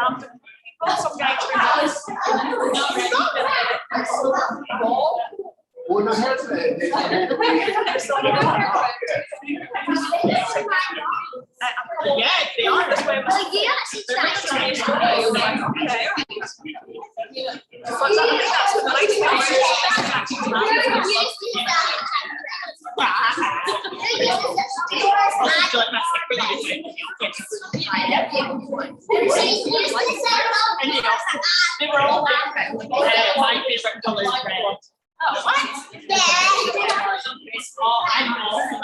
Some guy yeah, they are. That's why they were all like my favorite color is red. Oh, what? Oh, I know.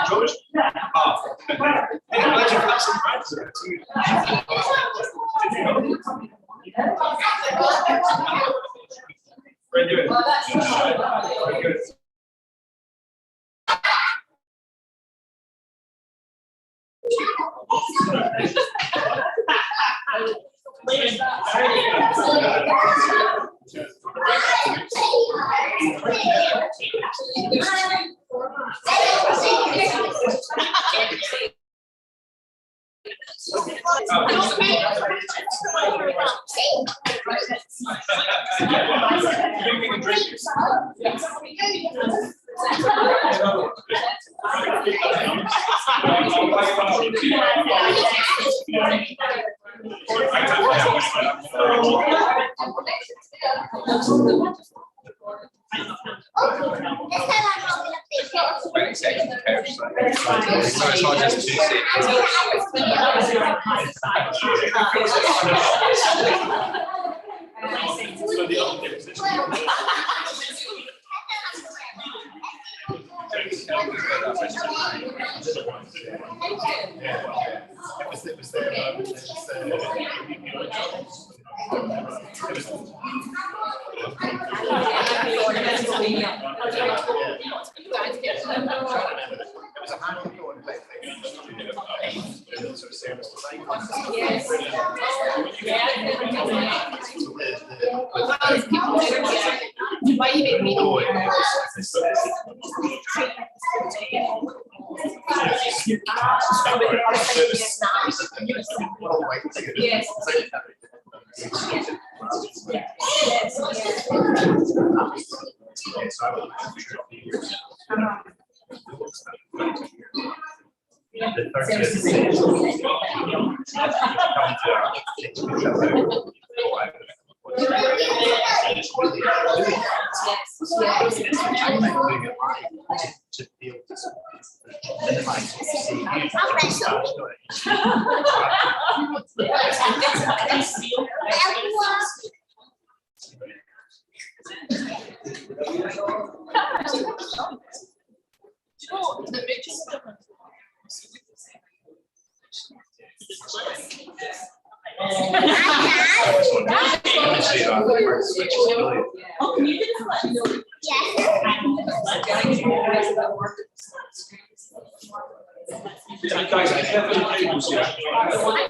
George. Very good. Very good. So it's not just 2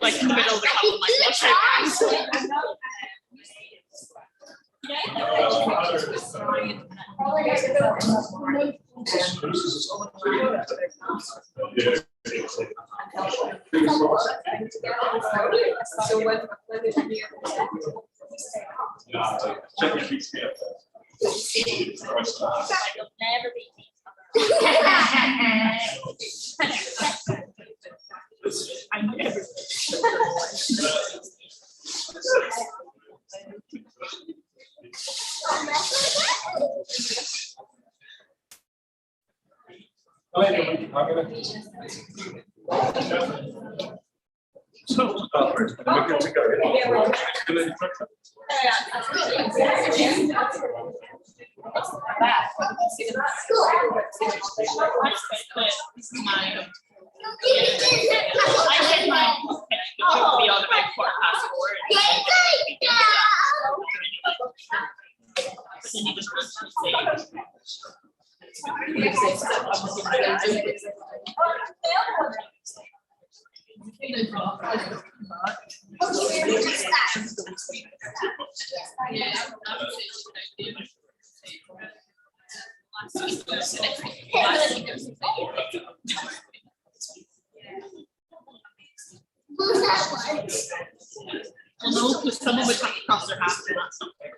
like in the middle of the couple, Well, no, because someone would have to cross their path and that's not fair.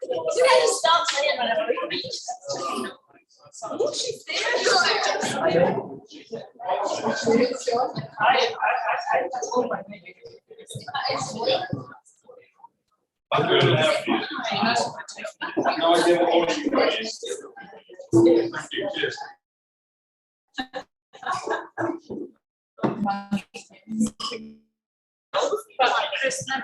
You guys just stop playing whatever you need. She's I'm good at that. No, I didn't want you guys. Cheers. But Chris yeah. I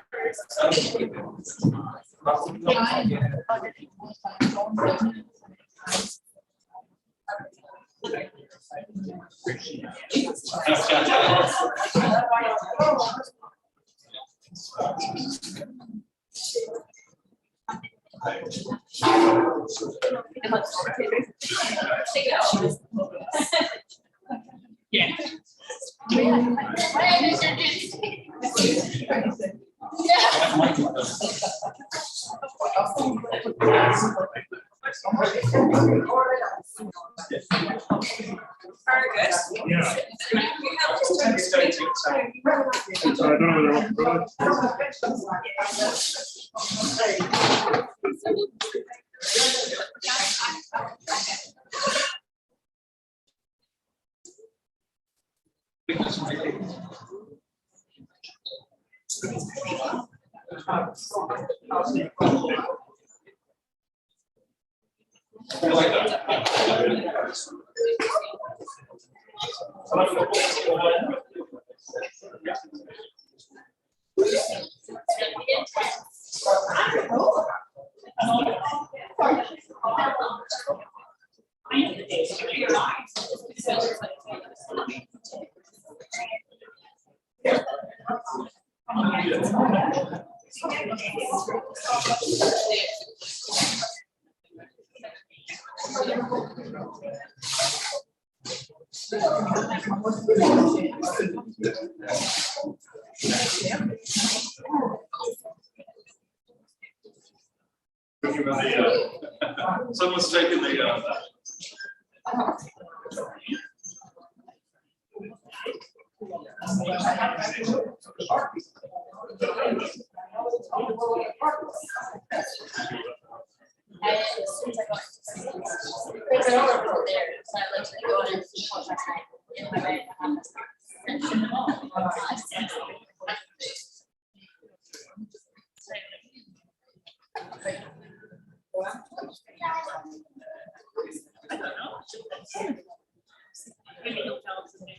like that. Someone's taking the Maybe he'll tell us his name.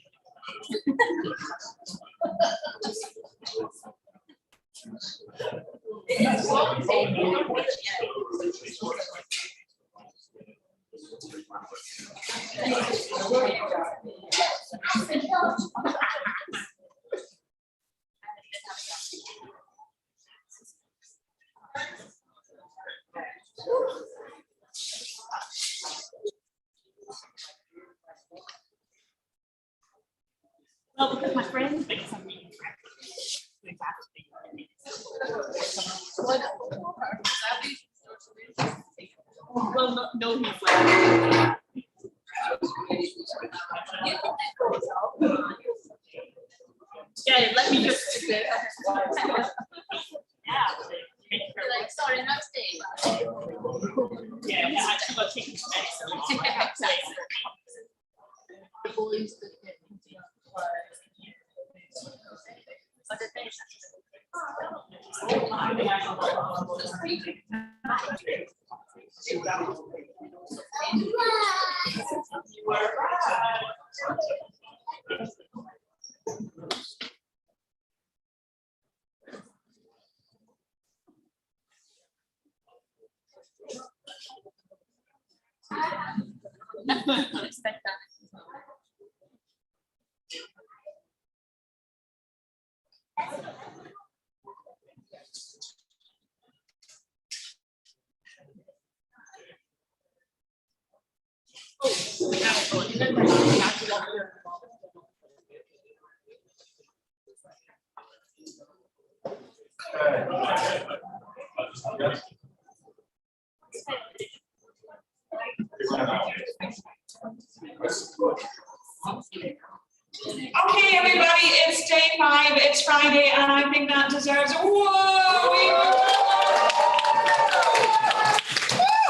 Well, because my friend thinks I'm being well, no, he's like. Yeah, let me just. Yeah. Like, sorry, not today. Yeah, yeah, I should go take his medicine. The bullies that get expect that. Okay, everybody, it's day 5, it's Friday, and I think that deserves a whoa!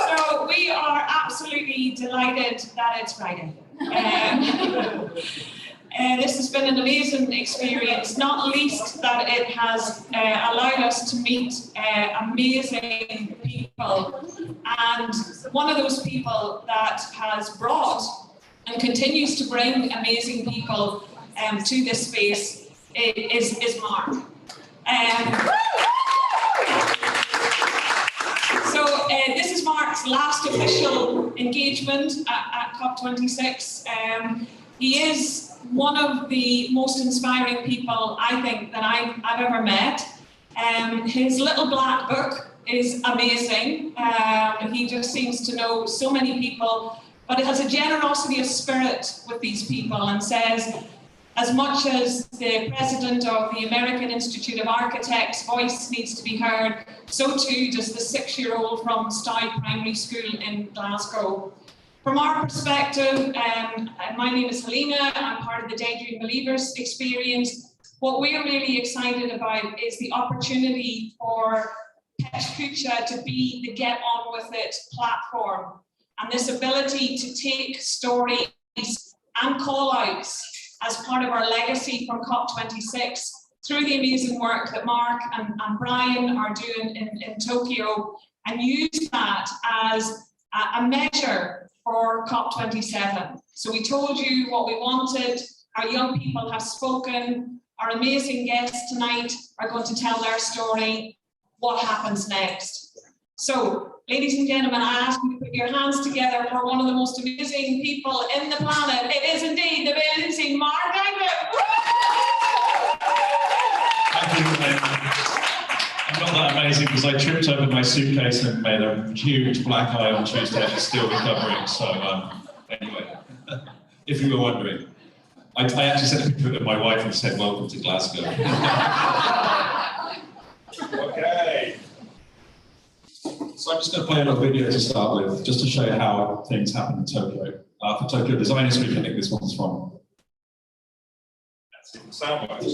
So we are absolutely delighted that it's Friday. This has been an amazing experience, not least that it has allowed us to meet amazing people. And one of those people that has brought and continues to bring amazing people to this space is Mark. So this is Mark's last official engagement at COP26. He is one of the most inspiring people, I think, that I've ever met. His little black book is amazing. He just seems to know so many people, but it has a generosity of spirit with these people and says, as much as the president of the American Institute of Architects' voice needs to be heard, so too does the 6-year-old from Stowey Primary School in Glasgow. From our perspective, my name is Helena, I'm part of the Daydream Believers experience. What we're really excited about is the opportunity for PechaKucha to be the Get On With It platform, and this ability to take stories and call-outs as part of our legacy from COP26 through the amazing work that Mark and Brian are doing in Tokyo, and use that as a measure for COP27. So we told you what we wanted, our young people have spoken, our amazing guests tonight are going to tell their story. What happens next? So, ladies and gentlemen, I ask you to put your hands together for one of the most amazing people in the planet. It is indeed the amazing Mark David. Thank you. I'm not that amazing because I tripped over my suitcase and made a huge black eye on Tuesday. I'm still recovering. So anyway, if you were wondering, I actually sent a picture of my wife and said, "Welcome to Glasgow." Okay. So I'm just going to play a little video to start with, just to show you how things happen in Tokyo. For Tokyo Designers Week, I think this one's from. Let's see if the sound works.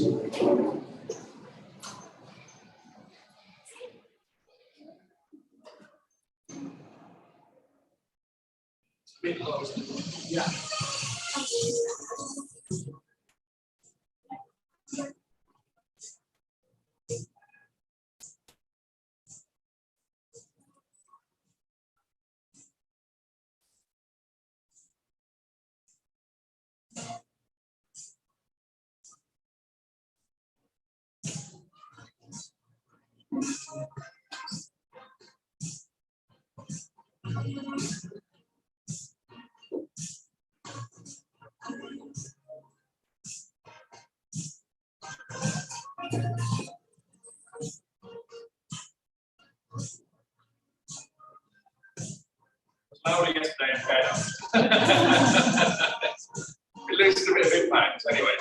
Yeah. Louder yesterday and better. It loses a bit of impact, anyway.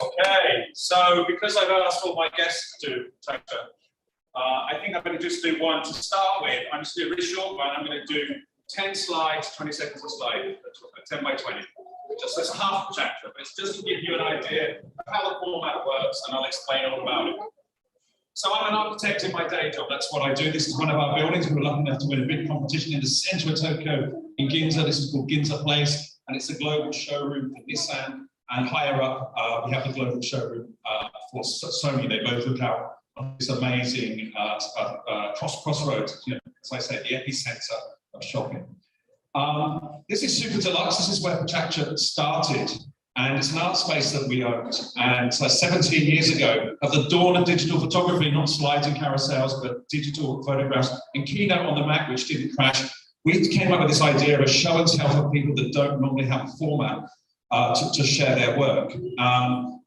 Okay, so because I've asked all my guests to take I think I'm going to just do one to start with. I'm just going to do a really short one. I'm going to do 10 slides, 20 seconds a slide, 10 by 20. Just as half a chapter, but it's just to give you an idea of how the format works, and I'll explain all about it. So I'm an architect in my day job. That's what I do. This is one of our buildings. We were lucky enough to win a big competition in the center of Tokyo in Ginza. This is called Ginza Place, and it's a global showroom for Nissan. And higher up, we have the global showroom for Sony. They both look out on this amazing crossroads, you know, as I say, the epicenter of shopping. This is Super Deluxe. This is where PechaKucha started, and it's an art space that we owned. And 17 years ago, at the dawn of digital photography, not slides and carousels, but digital photographs, and Keynote on the Mac, which didn't crash, we came up with this idea of a show and tell for people that don't normally have a format to share their work.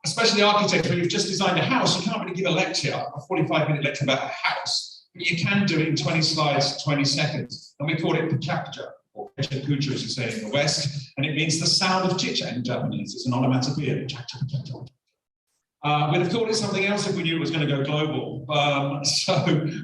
Especially architects, when you've just designed a house, you can't really give a lecture, a 45-minute lecture about a house, but you can do it in 20 slides, 20 seconds. And we call it PechaKucha, or PechaKucha, as you say in the West, and it means the sound of chicha in Japanese. It's an onomatopoeia, PechaKucha. We'd have called it something else if we knew it was going to go global. So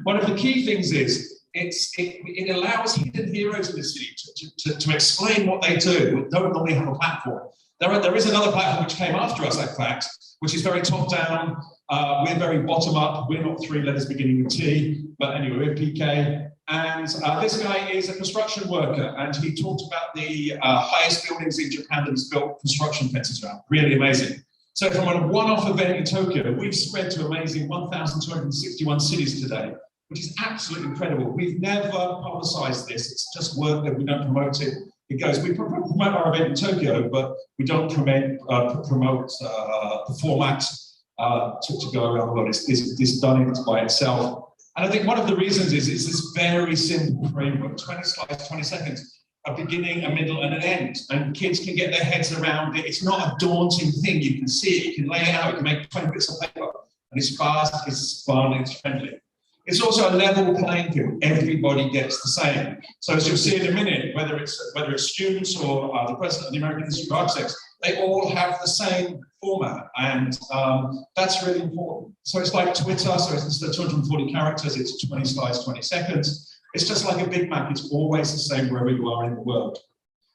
one of the key things is, it allows hidden heroes in the city to explain what they do. We don't normally have a platform. There is another platform which came after us, in fact, which is very top-down. We're very bottom-up. We're not three letters beginning with T, but anyway, we're PK. And this guy is a construction worker, and he talked about the highest buildings in Japan that has built construction fences around. Really amazing. So from a one-off event in Tokyo, we've spread to amazing 1,261 cities today, which is absolutely incredible. We've never publicized this. It's just work that we don't promote it. It goes, we promote our event in Tokyo, but we don't promote the format to go around the world. It's done by itself. And I think one of the reasons is it's this very simple framework, 20 slides, 20 seconds, a beginning, a middle, and an end. And kids can get their heads around it. It's not a daunting thing. You can see it, you can lay it out, you can make 20 bits of paper. And it's fast, it's fun, it's friendly. It's also a level playing field. Everybody gets the same. So as you'll see in a minute, whether it's students or the president of the American Institute of Architects, they all have the same format, and that's really important. So it's like Twitter. So instead of 240 characters, it's 20 slides, 20 seconds. It's just like a Big Mac. It's always the same wherever you are in the world.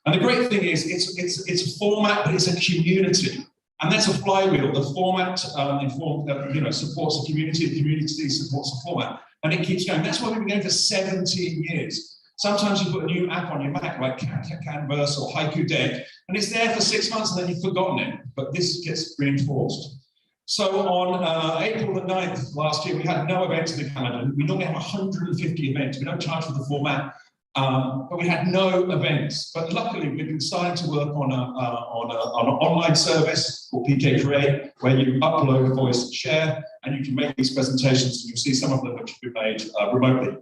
And the great thing is, it's a format, but it's a community. And that's a flywheel. The format supports the community supports the format, and it keeps going. That's why we've been going for 17 years. Sometimes you put a new app on your Mac, like Canvas or Haiku Deck, and it's there for 6 months and then you've forgotten it. But this gets reinforced. So on April the 9th last year, we had no events in the calendar. We normally have 150 events. We don't charge for the format. But we had no events. But luckily, we've been starting to work on an online service called PK Create, where you upload, voice, and share, and you can make these presentations. And you'll see some of them which have been made remotely.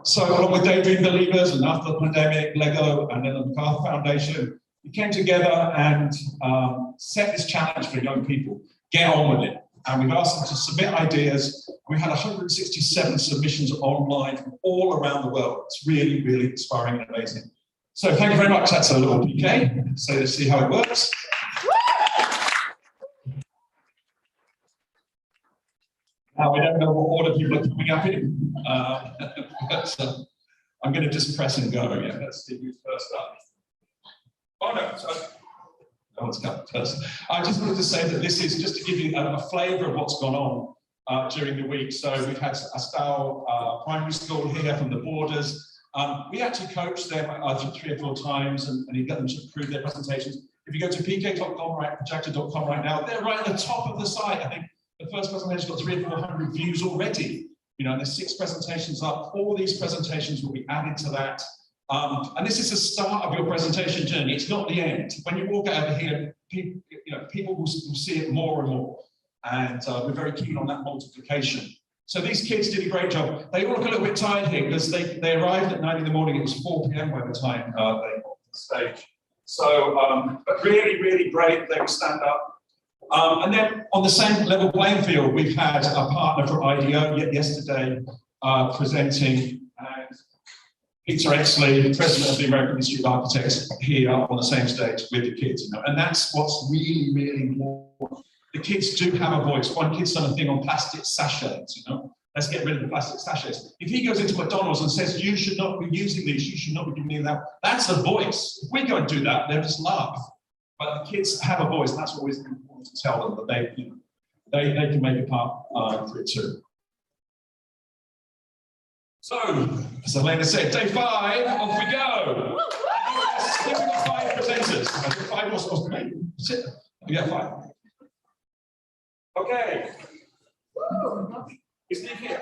So along with Daydream Believers and After the Pandemic, Lego, and then the MacArthur Foundation, we came together and set this challenge for young people. Get on with it. And we've asked them to submit ideas. We had 167 submissions online from all around the world. It's really, really inspiring and amazing. So thank you very much. That's a little PK. So let's see how it works. Now we don't know what order people are coming up in. But I'm going to just press and go again. Let's see who's first up. Oh no, sorry. No one's come first. I just wanted to say that this is just to give you a flavour of what's gone on during the week. So we've had a style primary school here from the borders. We actually coached them 3 or 4 times and you get them to improve their presentations. If you go to pk.com, PechaKucha.com right now, they're right at the top of the site. I think the first presentation's got 300 or 400 views already. You know, there's 6 presentations up. All these presentations will be added to that. And this is the start of your presentation journey. It's not the end. When you walk over here, people will see it more and more. And we're very keen on that multiplication. So these kids did a great job. They all look a little bit tired here because they arrived at 9 in the morning. It was 4 p.m. by the time they got to the stage. So, but really, really great. They would stand up. And then on the same level playing field, we've had a partner from IDEO yesterday presenting, and Peter Exley, the president of the American Institute of Architects, here on the same stage with the kids. You know? And that's what's really, really important. The kids do have a voice. One kid's done a thing on plastic sachets, you know. Let's get rid of the plastic sachets. If he goes into McDonald's and says, you should not be using these, you should not be doing that, that's a voice. If we go and do that, they'll just laugh. But the kids have a voice, and that's always important to tell them that they can make a part for it too. So, as Elena said, day 5, off we go. We've got 5 presenters. 5 or so. Sit. We got 5. Okay. Is Nick here?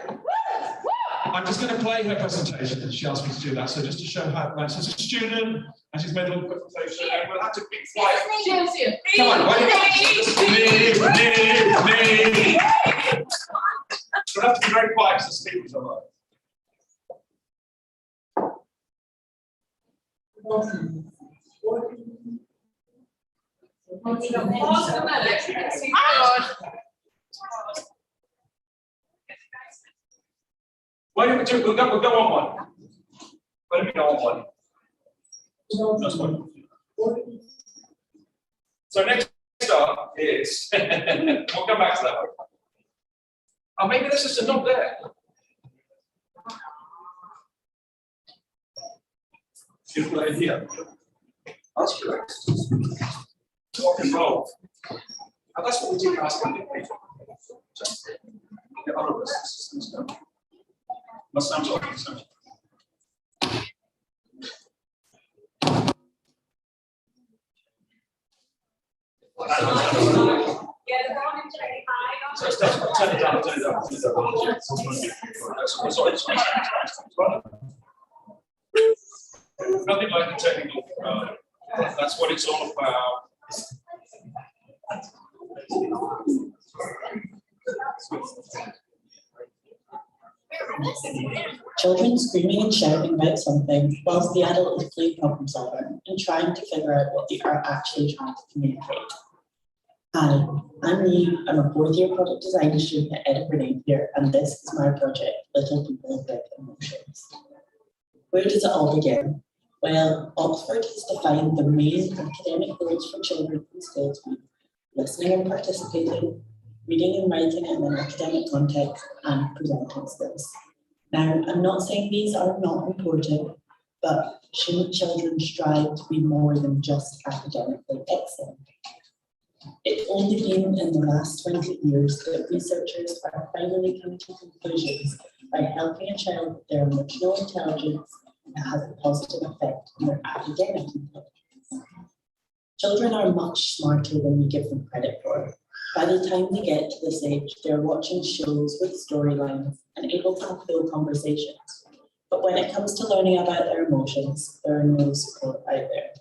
I'm just going to play her presentation, and she asked me to do that. So just to show how, like, so it's a student, and she's made a little presentation, and we'll have to be quiet. Come on, why don't you just me. We'll have to be very quiet because the speakers are live. Why don't we do? We'll go on one. Why don't we go on one? That's one. So next up is we'll come back to that one. Oh, maybe this is not there. Beautiful idea. That's correct. Rock and roll. And that's what we do last time. The other systems go. Must sound like so. So turn it down, turn it down. Sorry. Nothing like the technical. That's what it's all about. Children screaming and shouting about something whilst the adult is playing problem solver and trying to figure out what they are actually trying to communicate. Hi, I'm Lee. I'm a fourth-year product design student at Edinburgh Napier, and this is my project, Little People with Emotions. Where does it all begin? Well, Oxford has defined the main academic goals for children in school to be listening and participating, reading and writing in an academic context, and presenting skills. Now, I'm not saying these are not important, but shouldn't children strive to be more than just academically excellent? It's only been in the last 20 years that researchers are finally coming to conclusions by helping a child with their emotional intelligence that has a positive effect on their academic intelligence. Children are much smarter than we give them credit for. By the time they get to this age, they're watching shows with storylines and able to have full conversations. But when it comes to learning about their emotions, there are no support out there.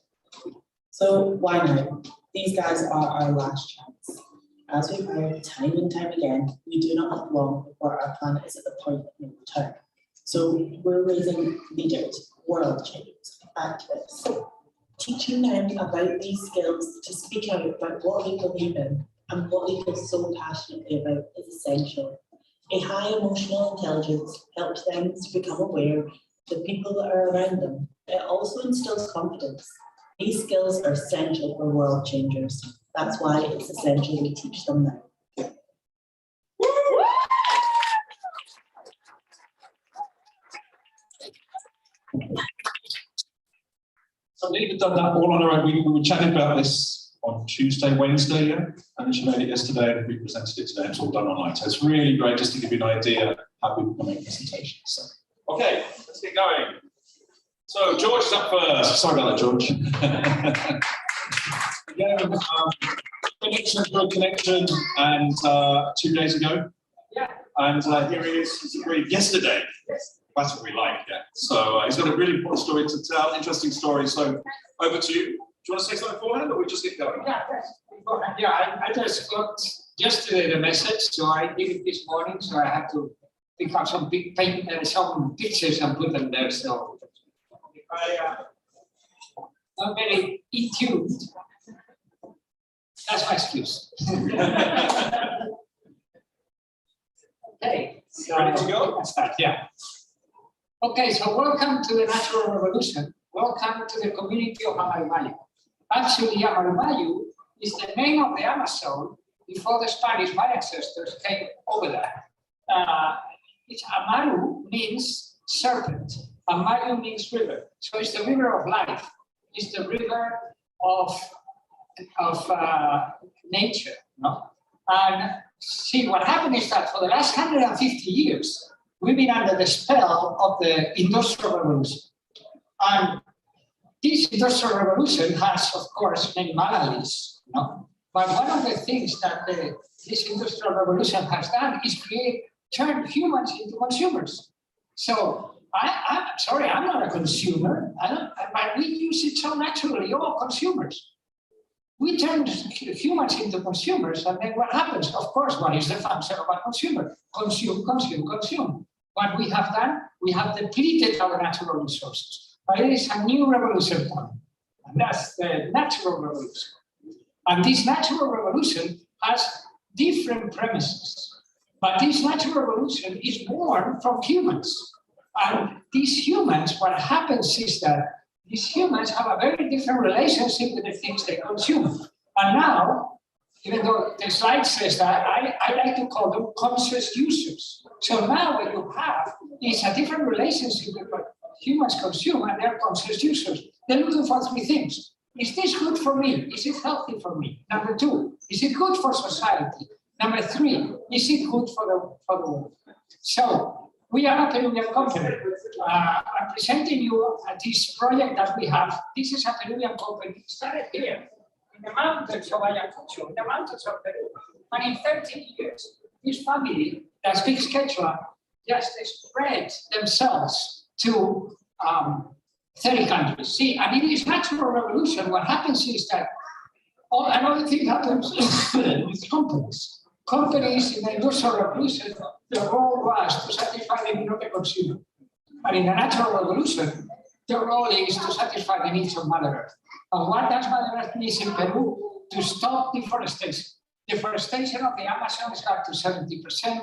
So why now? These guys are our last chance. As we've heard time and time again, we do not have long before our planet is at the point of no return. So we're raising leaders, world changers, activists, teaching them about these skills to speak out about what they believe in and what they feel so passionately about is essential. A high emotional intelligence helps them to become aware of the people that are around them. It also instills confidence. These skills are essential for world changers. That's why it's essential we teach them now. So we've done that all on our own. We were chatting about this on Tuesday, Wednesday, yeah? And she made it yesterday, and we presented it today. It's all done online. So it's really great just to give you an idea how people can make presentations. So. Okay, let's get going. So George is up first. Sorry about that, George. Again, good connection, and 2 days ago. Yeah. And here he is. He's agreed yesterday. Yes. That's what we like. Yeah. So he's got a really important story to tell. Interesting story. So over to you. Do you want to say something beforehand, or we just get going? Yeah. Yeah. I just got yesterday the message, so I did it this morning. So I had to pick up some some pictures and put them there. So. Not very in-tuned. That's my excuse. Okay. So ready to go? Let's start, yeah. Okay, so welcome to the Natural Revolution. Welcome to the community of Amarumayu. Actually, Amarumayu is the name of the Amazon before the Spanish, my ancestors, came over there. Amaru means serpent. Amaru means river. So it's the river of life. It's the river of nature. No? And see, what happened is that for the last 150 years, we've been under the spell of the Industrial Revolution. And this Industrial Revolution has, of course, many maladies. No? But one of the things that this Industrial Revolution has done is create turn humans into consumers. So I'm sorry, I'm not a consumer. But we use it so naturally, all consumers. We turn humans into consumers, and then what happens? Of course, what is the function of a consumer? Consume, consume, consume. What we have done, we have depleted our natural resources. But it is a new revolution coming, and that's the natural revolution. And this natural revolution has different premises. But this natural revolution is born from humans. And these humans, what happens is that these humans have a very different relationship with the things they consume. And now, even though the slide says that, I like to call them conscious users. So now what you have is a different relationship with what humans consume, and they're conscious users. They're looking for three things. Is this good for me? Is it healthy for me? Number two, is it good for society? Number three, is it good for the world? So, we are a Peruvian company. I'm presenting you this project that we have. This is a Peruvian company. It started here in the mountains of Ayacucho, in the mountains of Peru. And in 13 years, this family that speaks Quechua just spread themselves to 30 countries. See, and in this natural revolution, what happens is that another thing happens with companies. Companies in the industrial revolution, the role was to satisfy the need of the consumer. And in the natural revolution, the role is to satisfy the needs of Mother Earth. And what does Mother Earth need in Peru? To stop deforestation. Deforestation of the Amazon is up to 70%.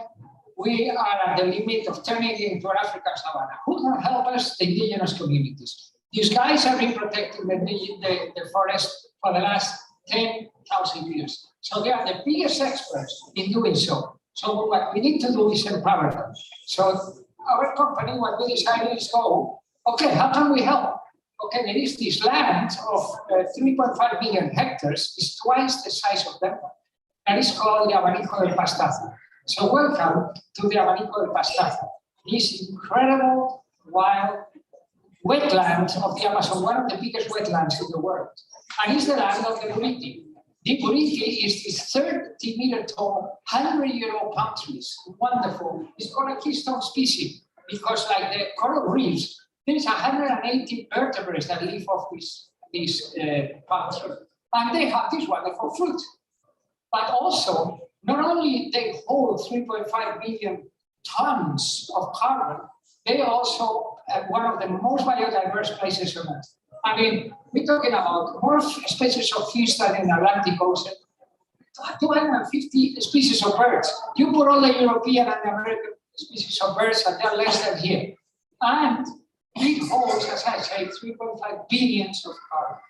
We are at the limit of turning it into an African savanna. Who can help us? The indigenous communities. These guys have been protecting the forest for the last 10,000 years. So they are the biggest experts in doing so. So what we need to do is empower them. So our company, what we decided is, okay, how can we help? Okay, there is this land of 3.5 million hectares, is twice the size of them. That is called the Abanico del Pastazo. So welcome to the Abanico del Pastazo. This incredible wild wetland of the Amazon, one of the biggest wetlands in the world. And it's the land of the Buriti. The Buriti is this 30-meter tall, 100-year-old palm trees. Wonderful. It's called a keystone species because, like the coral reefs, there's 180 vertebrates that live off this palm tree. And they have this wonderful fruit. But also, not only they hold 3.5 million tons of carbon, they also are one of the most biodiverse places on Earth. I mean, we're talking about more species of fish than in the Atlantic Ocean, 250 species of birds. You put all the European and American species of birds, and they're less than here. And it holds, as I say, 3.5 billions of carbon.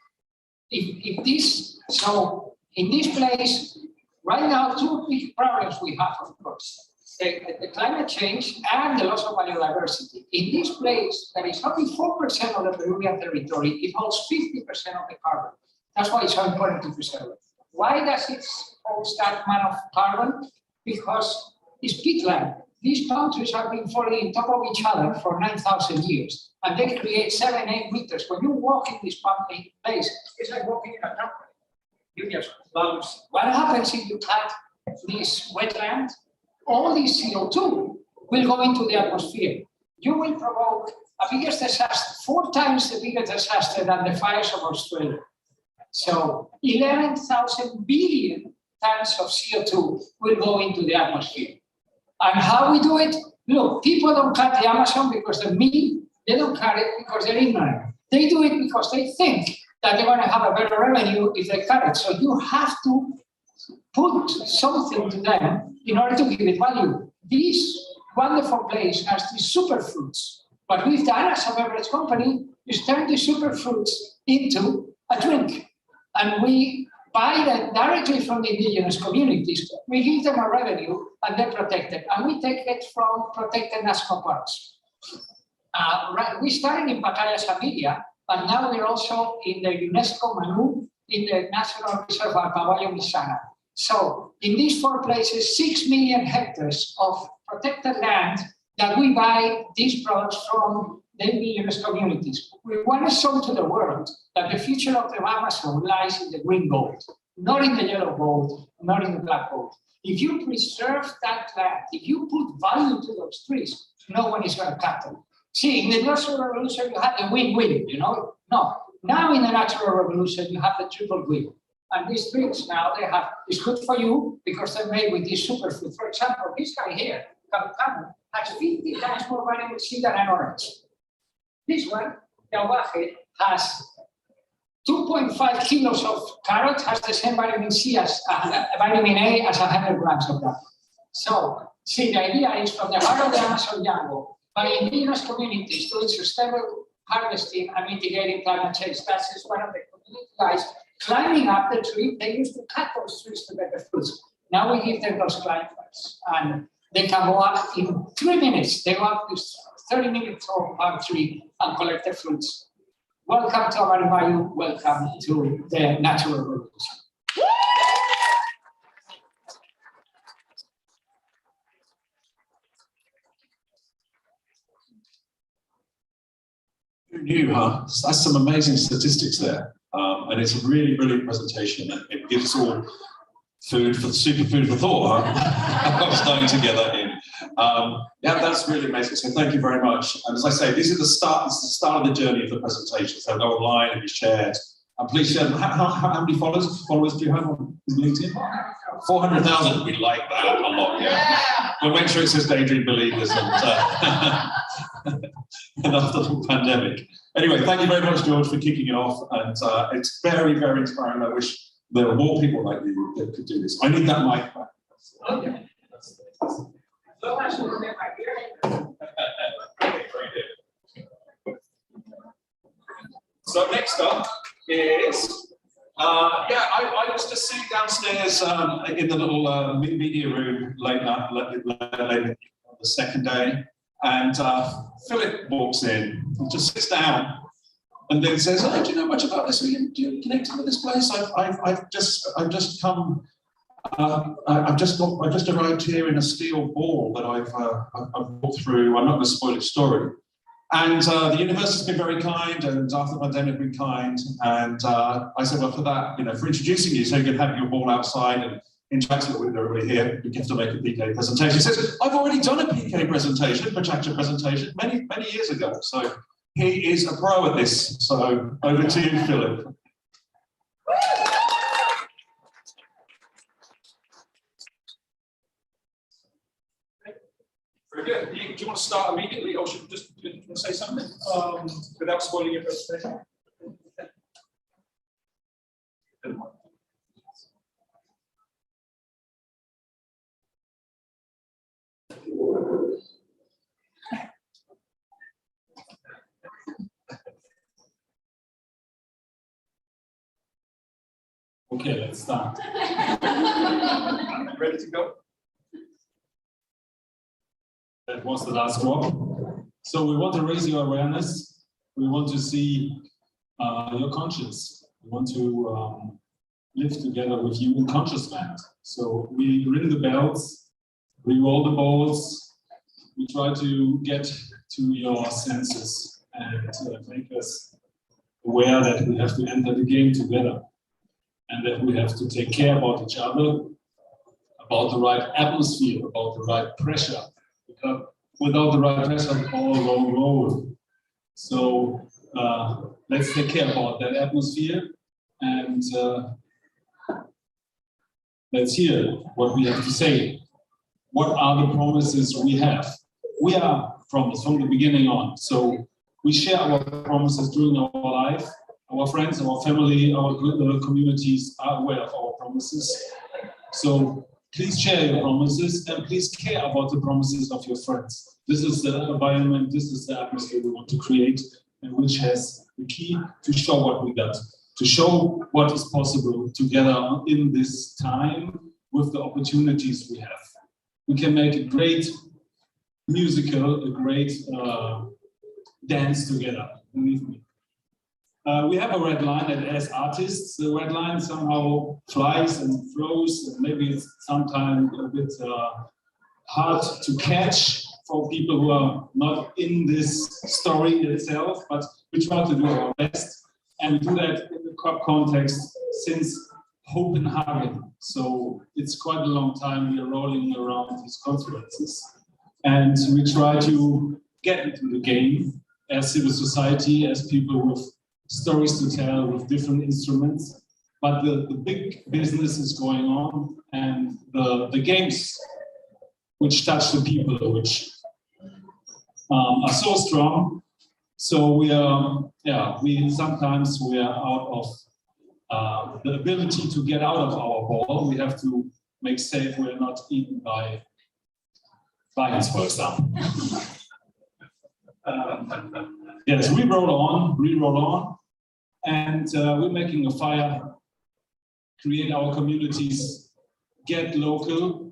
So in this place, right now, two big problems we have, of course. The climate change and the loss of biodiversity. In this place, there is only 4% of the Peruvian territory. It holds 50% of the carbon. That's why it's so important to preserve it. Why does it hold that amount of carbon? Because it's peatland. These countries have been falling on top of each other for 9,000 years, and they create 7-8 meters. When you walk in this place, it's like walking in a truck. You just bounce. What happens if you cut this wetland? All this CO2 will go into the atmosphere. You will provoke a biggest disaster, 4 times the biggest disaster than the fires of Australia. So 11,000 billion tons of CO2 will go into the atmosphere. And how we do it? Look, people don't cut the Amazon because they're mean. They don't cut it because they're ignorant. They do it because they think that they're going to have a better revenue if they cut it. So you have to put something to them in order to give it value. This wonderful place has these superfruits. What we've done as a beverage company is turn these superfruits into a drink. And we buy them directly from the indigenous communities. We give them a revenue and they protect it. And we take it from protected national parks. We started in Pacaya Media, but now we're also in the UNESCO Manu, in the National Reserve of Caballo-Misana. So in these 4 places, 6 million hectares of protected land that we buy these products from the indigenous communities. We want to show to the world that the future of the Amazon lies in the green gold, not in the yellow gold, not in the black gold. If you preserve that land, if you put value to those trees, no one is going to cut them. See, in the Industrial Revolution, you had the win-win, you know? No. Now in the Natural Revolution, you have the triple win. And these trees now, they have, it's good for you because they're made with this superfood. For example, this guy here, Camucamu, has 50 times more vitamin C than an orange. This one, Yawaje, has 2.5 kilos of carrot, has the same vitamin C as vitamin A as 100 grams of that. So, see, the idea is from the heart of the Amazon jungle, by indigenous communities doing sustainable harvesting and mitigating climate change. That's just one of the community guys climbing up the tree. They used to cut those trees to get the fruits. Now we give them those climb rights, and they can go up in 3 minutes. They go up to 30 minutes from palm tree and collect the fruits. Welcome to Amarimayu. Welcome to the Natural Revolution. Who knew, huh? That's some amazing statistics there. And it's a really brilliant presentation. It gives all food for superfood for thought, huh? Starting together in. Yeah, that's really amazing. So thank you very much. And as I say, this is the start. It's the start of the journey of the presentation. So go online and be shared. And please share them. How many followers do you have on LinkedIn? 400,000. We like that a lot. Yeah. We'll make sure it says Daydream Believers and after the pandemic. Anyway, thank you very much, George, for kicking it off. And it's very, very inspiring. I wish there were more people like you that could do this. I need that mic back. Okay. So next up is, I was just sitting downstairs in the little media room late the second day, and Philip walks in and just sits down and then says, "Oh, do you know much about this? Are you connected with this place? I've just come. I've just arrived here in a steel ball that I've walked through. I'm not going to spoil its story." And the university's been very kind, and after the pandemic, been kind. And I said, well, for that, for introducing you, so you can have your ball outside and interact with everybody here, you have to make a PK presentation. He says, I've already done a PK presentation, PechaKucha presentation, many years ago. So he is a pro at this. So over to you, Philip. Very good. Do you want to start immediately, or should you just say something without spoiling your presentation? Okay, let's start. Ready to go? That was the last drop. So we want to raise your awareness. We want to see your conscience. We want to live together with you in conscious land. So we ring the bells, we roll the balls, we try to get to your senses and make us aware that we have to enter the game together and that we have to take care about each other, about the right atmosphere, about the right pressure. Because without the right pressure, all won't roll. So let's take care about that atmosphere and let's hear what we have to say. What are the promises we have? We are promised from the beginning on. So we share our promises during our life. Our friends, our family, our communities are aware of our promises. So please share your promises and please care about the promises of your friends. This is the environment, this is the atmosphere we want to create, and which has the key to show what we got, to show what is possible together in this time with the opportunities we have. We can make a great musical, a great dance together, believe me. We have a red line that as artists, the red line somehow flies and flows, and maybe it's sometimes a bit hard to catch for people who are not in this story itself, but we try to do our best and do that in the COP context, since Copenhagen. So it's quite a long time we are rolling around these conferences. And we try to get into the game as civil society, as people with stories to tell, with different instruments. But the big business is going on, and the games which touch the people, which are so strong. So we are, sometimes we are out of the ability to get out of our ball. We have to make safe we're not eaten by lions, for example. Yes, we roll on, and we're making a fire, create our communities, get local,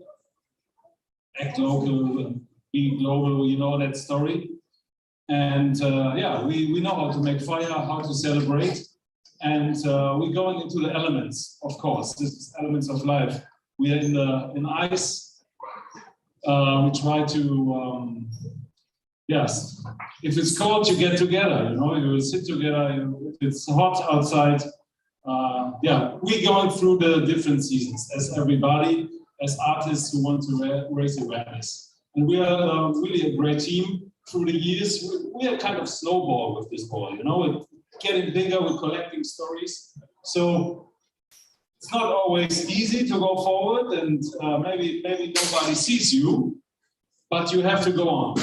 act local, be global, you know that story. And we know how to make fire, how to celebrate. And we're going into the elements, of course, this is elements of life. We are in ice. We try to, yes, if it's cold, you get together, you know, you sit together. If it's hot outside, we're going through the different seasons as everybody, as artists who want to raise awareness. And we are really a great team. Through the years, we are kind of snowball with this ball, you know, we're getting bigger, we're collecting stories. So it's not always easy to go forward, and maybe nobody sees you, but you have to go on.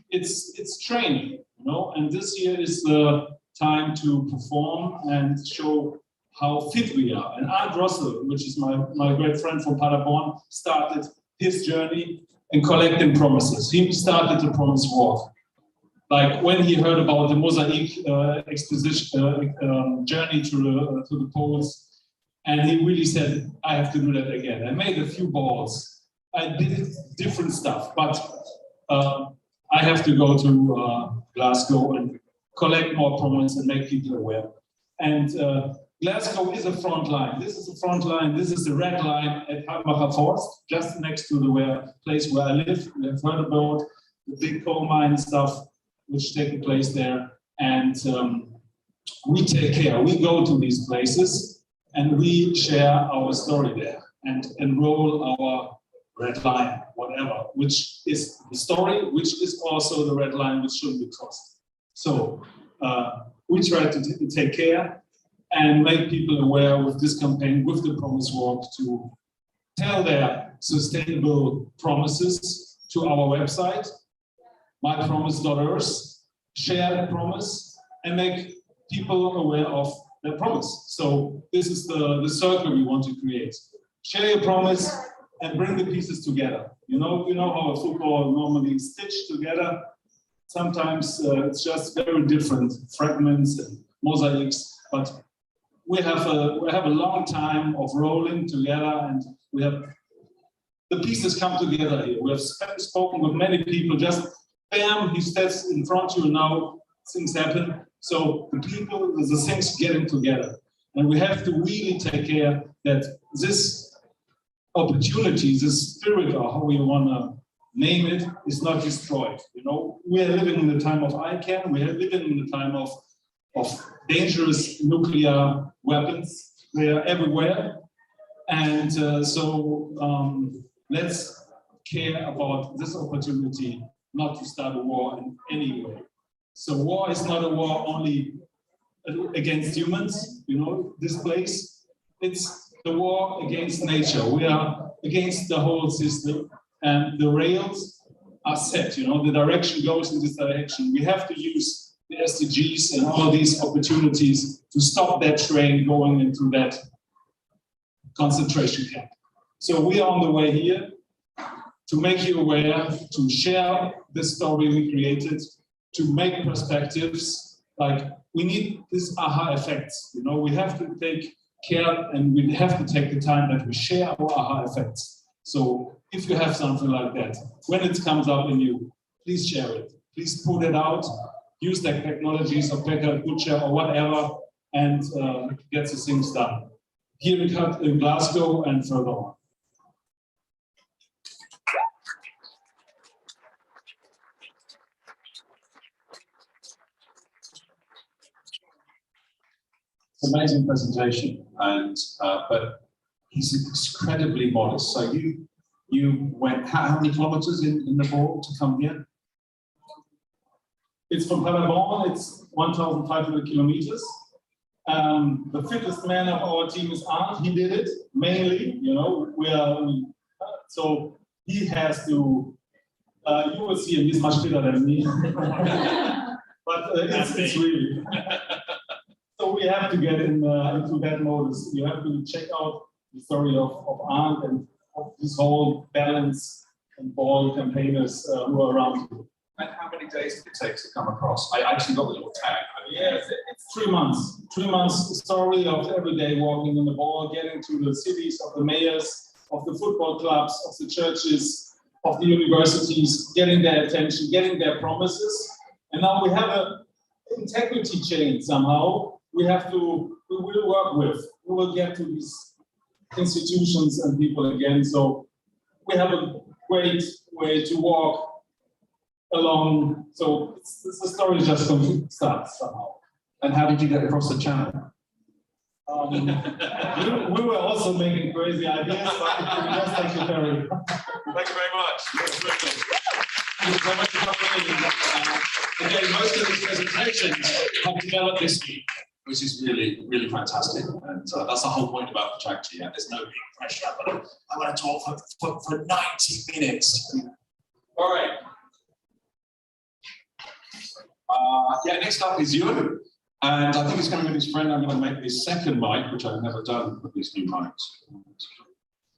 It's training, you know, and this year is the time to perform and show how fit we are. And Arndt Russell, which is my great friend from Paderborn, started his journey in collecting promises. He started the promise walk. Like when he heard about the Mosaic exposition journey to the poles, and he really said, I have to do that again. I made a few balls. I did different stuff, but I have to go to Glasgow and collect more promises and make people aware. And Glasgow is a front line. This is the front line. This is the red line at Hambacher Forest, just next to the place where I live. We have heard about the big coal mine stuff which take place there. And we take care. We go to these places and we share our story there and enroll our red line, whatever, which is the story, which is also the red line which should be crossed. So we try to take care and make people aware with this campaign, with the Promise Walk, to tell their sustainable promises to our website, mypromise.earth, share the promise and make people aware of their promise. So this is the circle we want to create. Share your promise and bring the pieces together. You know how a football normally is stitched together. Sometimes it's just very different fragments and mosaics, but we have a long time of rolling together, and we have the pieces come together here. We have spoken with many people. Just bam, he steps in front of you, and now things happen. So the people, the things getting together, and we have to really take care that this opportunity, this spirit, or how we want to name it, is not destroyed. You know, we are living in the time of ICANN. We are living in the time of dangerous nuclear weapons. They are everywhere, and let's care about this opportunity, not to start a war in any way. So war is not a war only against humans, you know, this place. It's the war against nature. We are against the whole system, and the rails are set, you know, the direction goes in this direction. We have to use the SDGs and all these opportunities to stop that train going into that concentration camp. So we are on the way here to make you aware, to share the story we created, to make perspectives. Like, we need this aha effects. You know, we have to take care, and we have to take the time that we share our aha effects. So if you have something like that, when it comes up in you, please share it. Please put it out. Use the technologies of PechaKucha or whatever, and get the things done. Here in Glasgow and further on. Amazing presentation, and but he's incredibly modest. So you went how many kilometers in the ball to come here? It's from Paderborn. It's 1,500 kilometers. The fittest man of our team is Arndt. He did it mainly. You know, so he has to. You will see him. He's much fitter than me. But it's really. So we have to get into that mode. You have to check out the story of Arndt and of this whole balance and ball campaigners who are around you. And how many days did it take to come across? I actually got the little tag. Yes, it's 3 months. 3 months story of every day walking in the ball, getting to the cities of the mayors, of the football clubs, of the churches, of the universities, getting their attention, getting their promises. And now we have an integrity chain somehow. We will work with. We will get to these institutions and people again. So we have a great way to walk along. So the story is just going to start somehow. And how did you get across the channel? We were also making crazy ideas, but just thank you very much. Thank you very much. Thank you very much for coming in. Again, most of these presentations have developed this week, which is really, really fantastic. And that's the whole point about PechaKucha. Yeah? There's no big pressure, but I want to talk for 90 minutes. All right. Yeah, next up is you. And I think it's going to be his friend. I'm going to make this second mic, which I've never done with these new mics.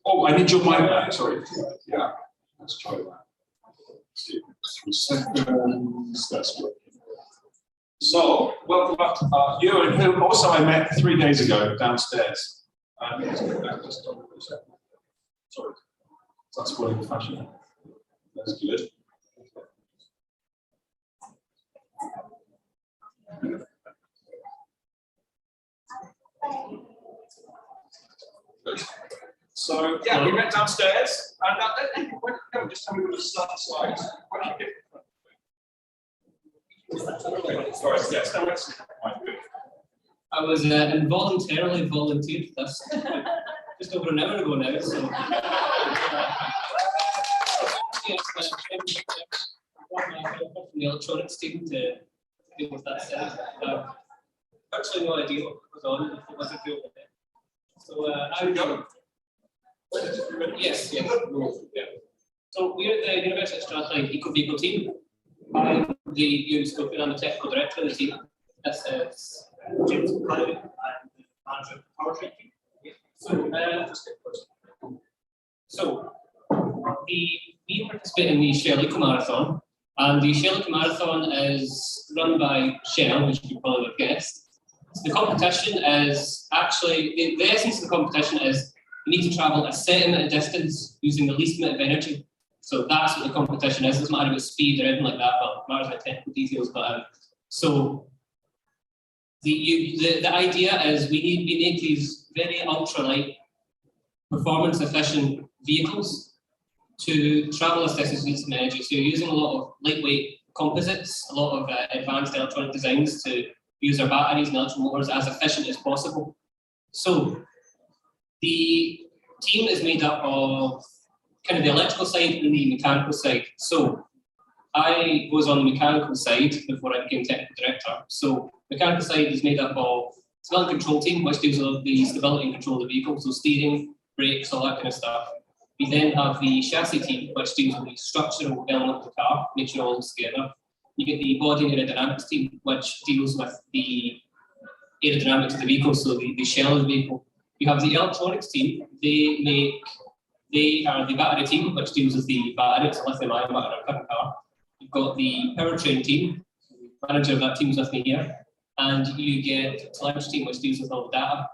Oh, I need your mic back, sorry. Yeah, let's try that. 3 seconds, that's good. So, welcome up to Ewan, who also I met 3 days ago downstairs. Sorry, that's spoiling the fashion. That's good. So, yeah, we met downstairs, and just tell me where to start the slides. Sorry, yes, no, that's I was involuntarily volunteered this just over an hour ago now. So, from the electronics team to deal with that stuff. Actually, no idea what was on. It wasn't real. So I'm going. Yes. Yeah. So we're the University of Strathclyde Eco-Vehicle team. I'm the Uniscopian, I'm the technical director of the team. This is James McClellan and the manager of the powertrain team. So we participate in the Shell Eco Marathon, and the Shell Eco Marathon is run by Shell, which you probably have guessed. So the competition is actually, the essence of the competition is you need to travel a set amount of distance using the least amount of energy. So that's what the competition is. It doesn't matter about speed or anything like that, but it matters about technical details. But so the idea is we make these very ultralight, performance efficient vehicles to travel a distance with some energy. So you're using a lot of lightweight composites, a lot of advanced electronic designs to use our batteries and electric motors as efficient as possible. So the team is made up of kind of the electrical side and the mechanical side. So I was on the mechanical side before I became technical director. So mechanical side is made up of stability control team, which deals with the stability and control of the vehicle, so steering, brakes, all that kind of stuff. We then have the chassis team, which deals with the structural element of the car, make sure it all goes together. You get the body and aerodynamics team, which deals with the aerodynamics of the vehicle, so the shell of the vehicle. You have the electronics team. They are the battery team, which deals with the batteries, lithium-ion battery in a car. You've got the powertrain team. The manager of that team is with me here, and you get the telemetry team, which deals with all the data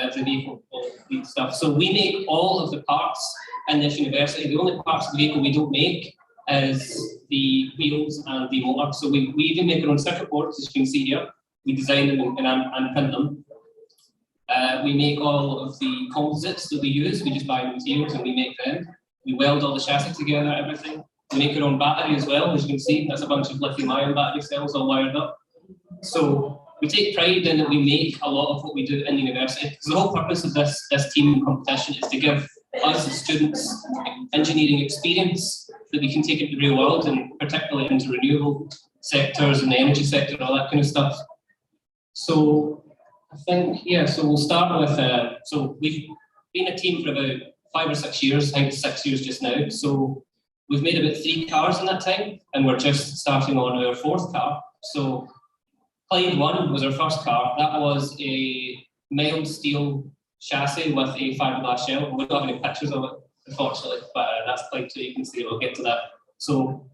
of the vehicle, all the stuff. So we make all of the parts in this university. The only parts of the vehicle we don't make is the wheels and the motor. So we even make our own circuit boards, as you can see here. We design them and print them. We make all of the composites that we use. We just buy the materials and we make them. We weld all the chassis together, everything. We make our own battery as well, as you can see. That's a bunch of lithium-ion battery cells all wired up. So we take pride in that we make a lot of what we do in university. Because the whole purpose of this team competition is to give us as students engineering experience that we can take into the real world, and particularly into renewable sectors and the energy sector and all that kind of stuff. So I think, yeah, so we'll start with, so we've been a team for about 5 or 6 years, I think it's 6 years just now. So we've made about 3 cars in that time, and we're just starting on our 4th car. So Clyde 1 was our first car. That was a mild steel chassis with a fiberglass shell. We don't have any pictures of it, unfortunately, but that's Clyde 2, you can see it, we'll get to that. So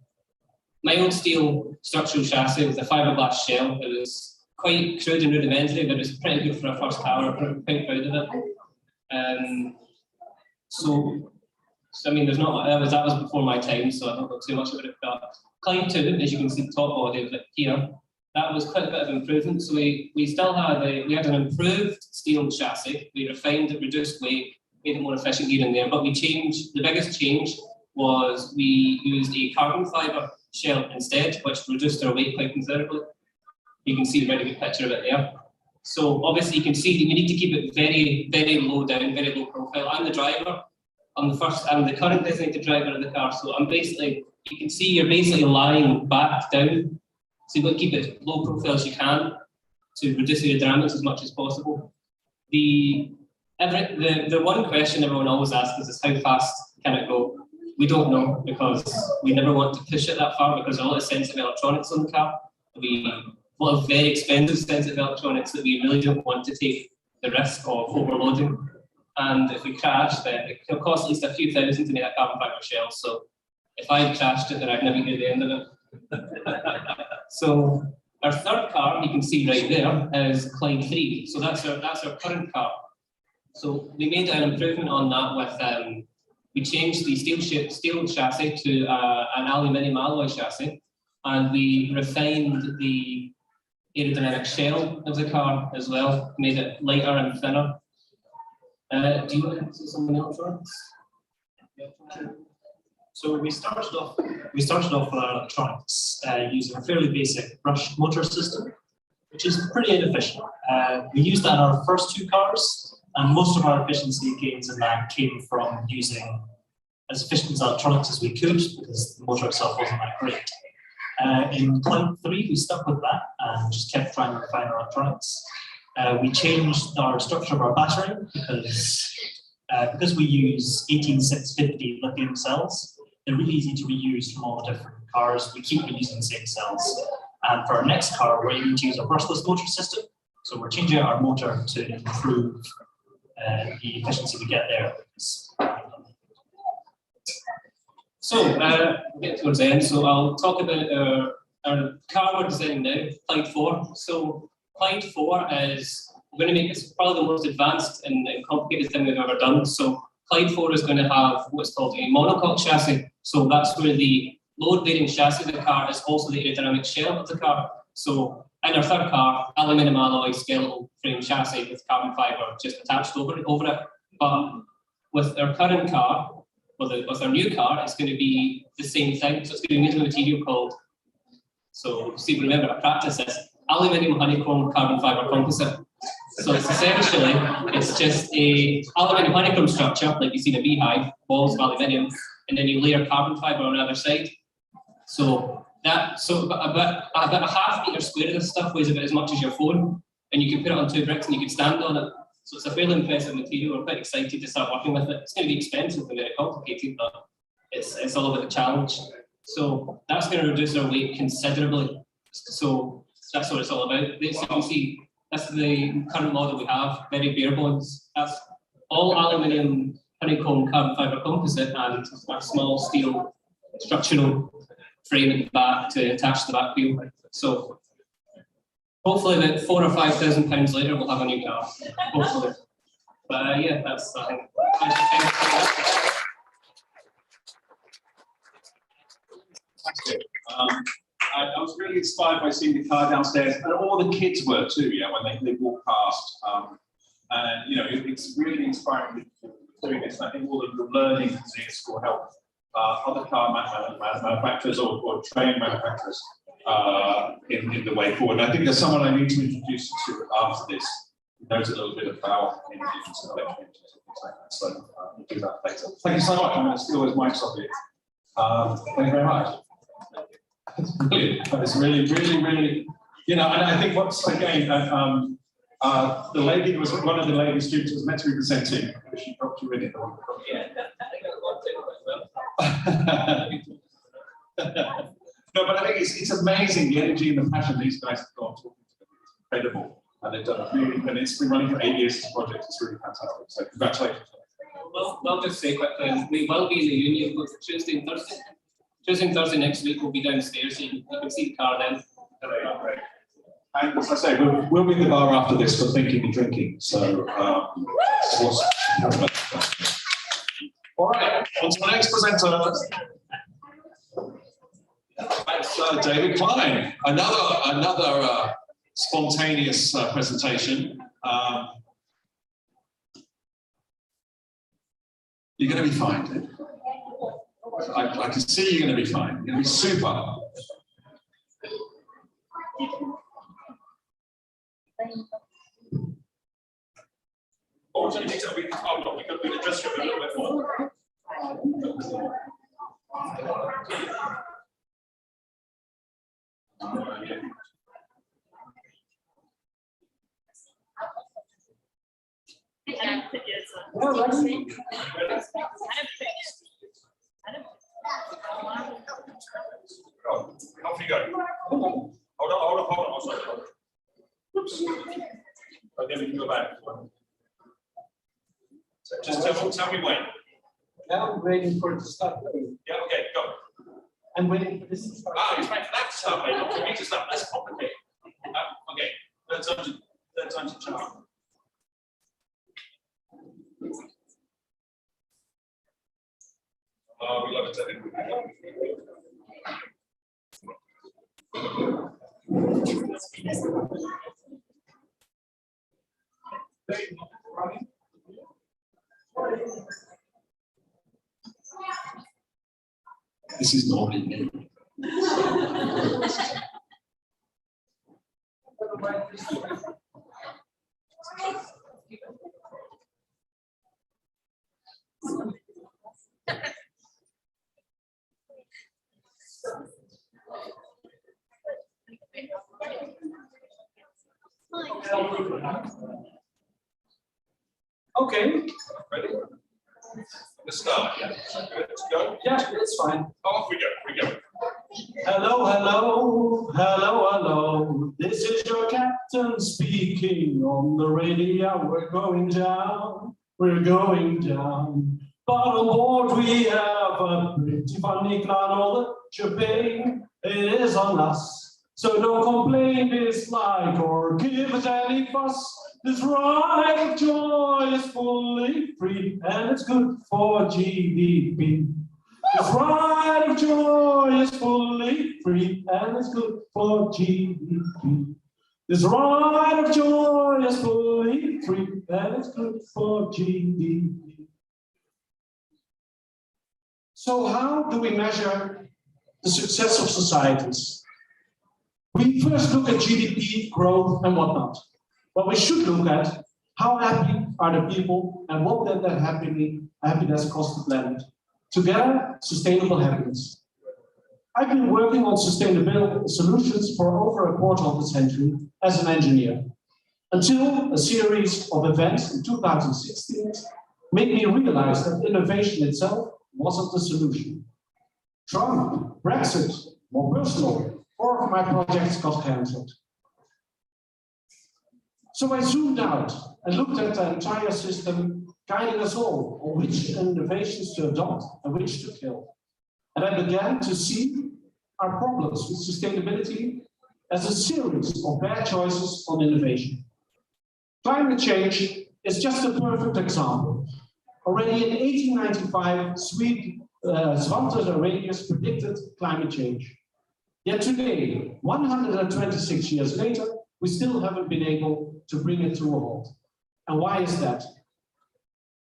mild steel structural chassis with a fiberglass shell. It was quite crude and rudimentary, but it was pretty good for a first car. We're quite proud of it. So I mean, there's not, that was before my time, so I don't know too much about it. But Clyde 2, as you can see the top body of it here, that was quite a bit of improvement. So we still had we had an improved steel chassis. We refined it, reduced weight, made it more efficient here and there. But we changed. The biggest change was we used a carbon fibre shell instead, which reduced our weight quite considerably. You can see a very good picture of it there. So obviously you can see that we need to keep it very, very low down, very low profile. I'm the driver. I'm the current designated driver of the car. So I'm basically, you can see you're basically lying back down. So you've got to keep it low profile as you can to reduce aerodynamics as much as possible. The one question everyone always asks is how fast can it go? We don't know, because we never want to push it that far, because there's a lot of sensitive electronics on the car. A lot of very expensive sensitive electronics that we really don't want to take the risk of overloading. And if we crash, then it'll cost at least a few thousand to make a carbon fibre shell. So if I crashed it, then I'd never get the end of it. So our 3rd car, you can see right there, is Clyde 3. So that's our current car. So we made an improvement on that with, we changed the steel chassis to an aluminium alloy chassis, and we refined the aerodynamic shell of the car as well, made it lighter and thinner. Do you want to say something else, Lawrence? So we started off with our electronics using a fairly basic brushed motor system, which is pretty inefficient. We used that in our first 2 cars, and most of our efficiency gains in that came from using as efficient electronics as we could, because the motor itself wasn't that great. In Clyde 3, we stuck with that and just kept trying to refine our electronics. We changed our structure of our battery because we use 18650 lithium cells. They're really easy to reuse from all the different cars. We keep reusing the same cells. And for our next car, we're aiming to use a brushless motor system. So we're changing our motor to improve the efficiency we get there. So we'll get towards the end. So I'll talk about our car we're designing now, Clyde 4. So Clyde 4 is, we're going to make this probably the most advanced and complicated thing we've ever done. So Clyde 4 is going to have what's called a monocoque chassis. So that's where the load-bearing chassis of the car is also the aerodynamic shell of the car. So in our 3rd car, aluminium alloy skeletal frame chassis with carbon fibre just attached over it. But with our current car, with our new car, it's going to be the same thing. So it's going to be made of a material called, so see, remember, I practice this, aluminium honeycomb carbon fibre composite. So it's essentially, it's just a aluminium honeycomb structure, like you see in a beehive, walls of aluminium, and then you layer carbon fibre on the other side. So about a half metre square of this stuff weighs about as much as your phone, and you can put it on 2 bricks and you can stand on it. So it's a fairly impressive material. We're quite excited to start working with it. It's going to be expensive and very complicated, but it's all about the challenge. So that's going to reduce our weight considerably. So that's what it's all about. As you can see, that's the current model we have, very bare bones. That's all aluminium honeycomb carbon fibre composite and a small steel structural frame at the back to attach the back wheel. So hopefully about £4,000 or £5,000 later we'll have a new car. Hopefully. But yeah, that's I was really inspired by seeing the car downstairs, and all the kids were too. Yeah, when they walk past, and you know, it's really inspiring doing this. And I think all of the learning this will help other car manufacturers or train manufacturers in the way forward. And I think there's someone I need to introduce you to after this who knows a little bit about energy conservation and things like that. So we'll do that later. Thank you so much. I'm going to steal those mics off you. Thank you very much. It's brilliant. It's really, really, really, you know, and I think what's, again, the lady was, one of the lady students was meant to be presenting, but she dropped you in it. Yeah, I think that's No, but I think it's amazing the energy and the passion these guys have got. It's incredible. And they've done a really, and it's been running for 8 years, this project. It's really fantastic. So congratulations. Well, I'll just say quickly, we will be in the union both Tuesday and Thursday. Tuesday and Thursday next week we'll be downstairs, so you can see the car then. Great. And as I say, we'll be in the bar after this for thinking and drinking. So, all right, on to the next presenter. That's David Klein. Another spontaneous presentation. You're going to be fine, David. I can see you're going to be fine. You're going to be super. Oh, so detail. We can address you a little bit more. Off you go. Hold on. Sorry. Oops. Oh, then we can go back. So just tell me when. Now I'm waiting for it to start. Yeah, okay, go. I'm waiting for this to start. Ah, it's right for that to start, not for me to start. That's complicated. Okay, that's on to Charles. Oh, we love it. This is normally me. Okay. Ready? Let's start. Yeah. Let's go. Yeah, it's fine. Off we go. Hello. This is your captain speaking on the radio. We're going down. But on board we have a pretty funny clown. All that you're paying, it is on us. So don't complain, dislike, or give us any fuss. This ride of joy is fully free, and it's good for GDP. This ride of joy is fully free, and it's good for GDP. This ride of joy is fully free, and it's good for GDP. So how do we measure the success of societies? We first look at GDP, growth, and whatnot. But we should look at how happy are the people and what their happiness costs the planet. Together, sustainable happiness. I've been working on sustainable solutions for over a quarter of a century as an engineer, until a series of events in 2016 made me realize that innovation itself wasn't the solution. Trump, Brexit, more personal, 4 of my projects got cancelled. So I zoomed out and looked at the entire system, guiding us all on which innovations to adopt and which to kill. And I began to see our problems with sustainability as a series of bad choices on innovation. Climate change is just a perfect example. Already in 1895, Swede Svante Arrhenius predicted climate change. Yet today, 126 years later, we still haven't been able to bring it to a halt. And why is that?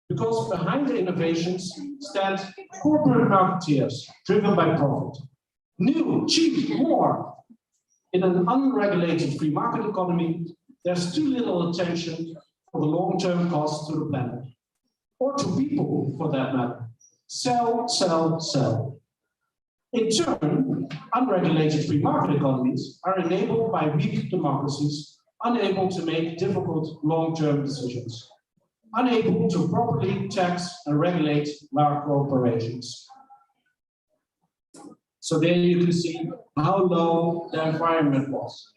Because behind the innovations stand corporate marketeers driven by profit. New, cheap, more. In an unregulated free market economy, there's too little attention for the long-term costs to the planet, or to people for that matter. Sell, sell, sell. In turn, unregulated free market economies are enabled by weak democracies, unable to make difficult long-term decisions, unable to properly tax and regulate large corporations. So there you can see how low the environment was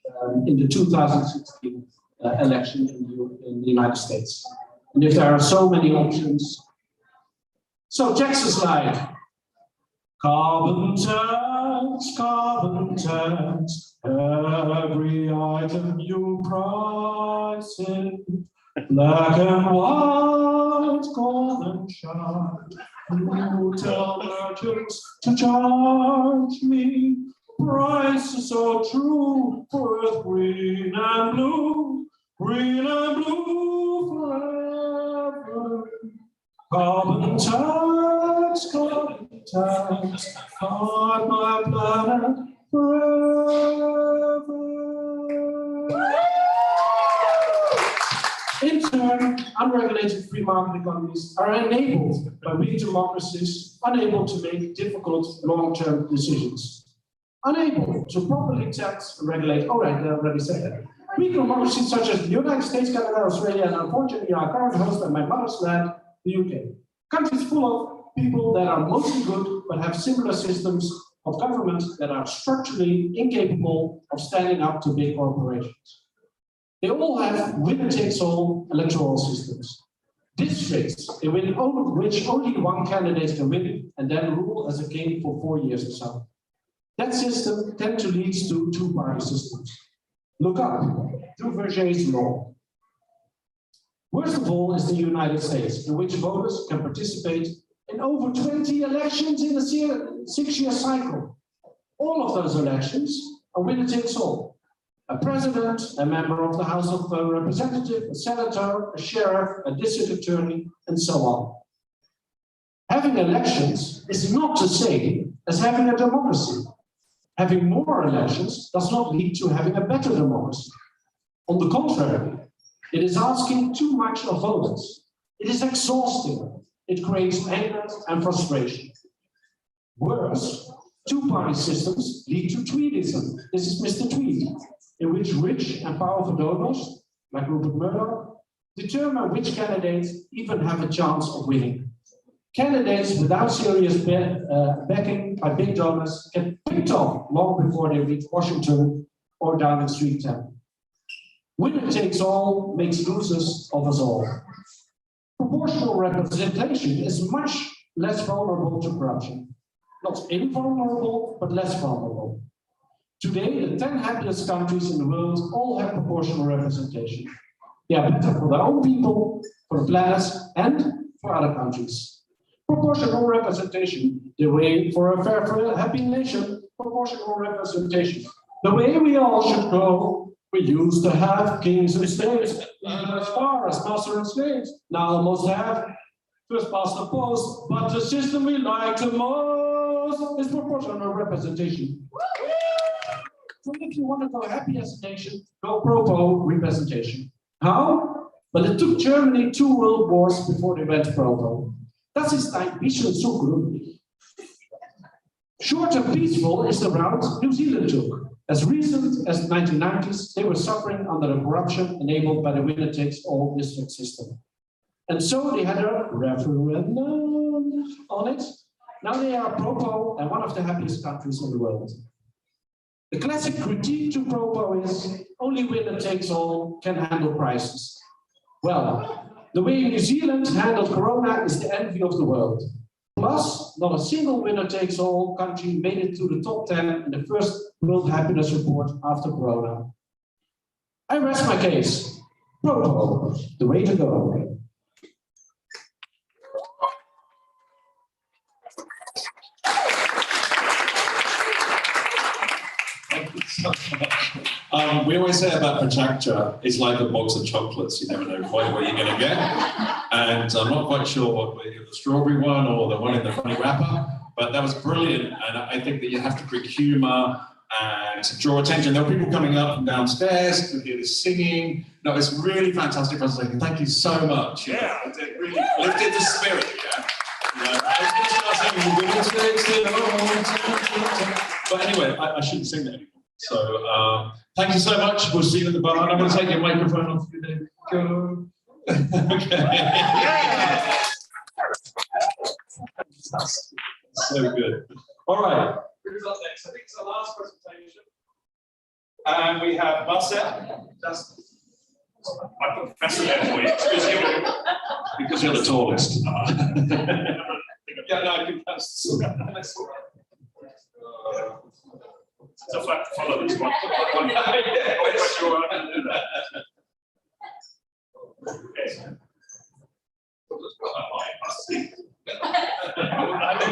in the 2016 election in the United States. And if there are so many options, so taxes like carbon tax, every item you price it, black and white, gold and shine. You tell merchants to charge me prices so true for earth green and blue forever. Carbon tax, on my planet forever. In turn, unregulated free market economies are enabled by weak democracies, unable to make difficult long-term decisions, unable to properly tax and regulate. All right, I already said that. Weak democracies such as the United States, Canada, Australia, and unfortunately our current host and my mother's land, the UK. Countries full of people that are mostly good, but have similar systems of government that are structurally incapable of standing up to big corporations. They all have winner-takes-all electoral systems. Districts in which only one candidate can win and then rule as a king for 4 years or so. That system tends to lead to two-party systems. Look up Duverger's law. Worst of all is the United States, in which voters can participate in over 20 elections in a 6-year cycle. All of those elections are winner-takes-all. A president, a member of the House of Representatives, a senator, a sheriff, a district attorney, and so on. Having elections is not the same as having a democracy. Having more elections does not lead to having a better democracy. On the contrary, it is asking too much of voters. It is exhausting. It creates anger and frustration. Worse, two-party systems lead to Tweedism. This is Mr. Tweed, in which rich and powerful donors, like Rupert Murdoch, determine which candidates even have a chance of winning. Candidates without serious backing by big donors get picked off long before they reach Washington or Downing Street 10. Winner takes all makes losers of us all. Proportional representation is much less vulnerable to corruption. Not invulnerable, but less vulnerable. Today, the 10 happiest countries in the world all have proportional representation. They are better for their own people, for the planet, and for other countries. Proportional representation, the way for a fair, happy nation, proportional representation. The way we all should go. We used to have kings and slaves, even as far as master and slaves. Now almost have first past the post, but the system we like the most is proportional representation. So if you want to go happy as a nation, go pro representation. How? Well, it took Germany 2 world wars before they went pro. Das ist ein bisschen zu gründlich. Short and peaceful is the route New Zealand took. As recent as the 1990s, they were suffering under the corruption enabled by the winner-takes-all district system. And so they had a referendum on it. Now they are pro and one of the happiest countries in the world. The classic critique to pro is only winner-takes-all can handle crisis. Well, the way New Zealand handled Corona is the envy of the world. Plus, not a single winner-takes-all country made it to the top 10 in the first World Happiness Report after Corona. I rest my case. Pro, the way to go. Thank you so much. We always say about PechaKucha, it's like a box of chocolates. You never know quite what you're going to get. And I'm not quite sure what the strawberry one or the one in the funny wrapper, but that was brilliant. And I think that you have to bring humor and to draw attention. There were people coming up from downstairs, could hear this singing. No, it's really fantastic presentation. Thank you so much. Yeah, it really lifted the spirit, yeah. But anyway, I shouldn't sing that anymore. So thank you so much. We'll see you at the bar. I'm going to take your microphone off you then. Go. Okay. Yeah. So good. All right. Who's up next? I think it's the last presentation. And we have Marcel. I put Professor there for you because you're the tallest. Yeah, no, I think that's all right. So I have to follow this one. I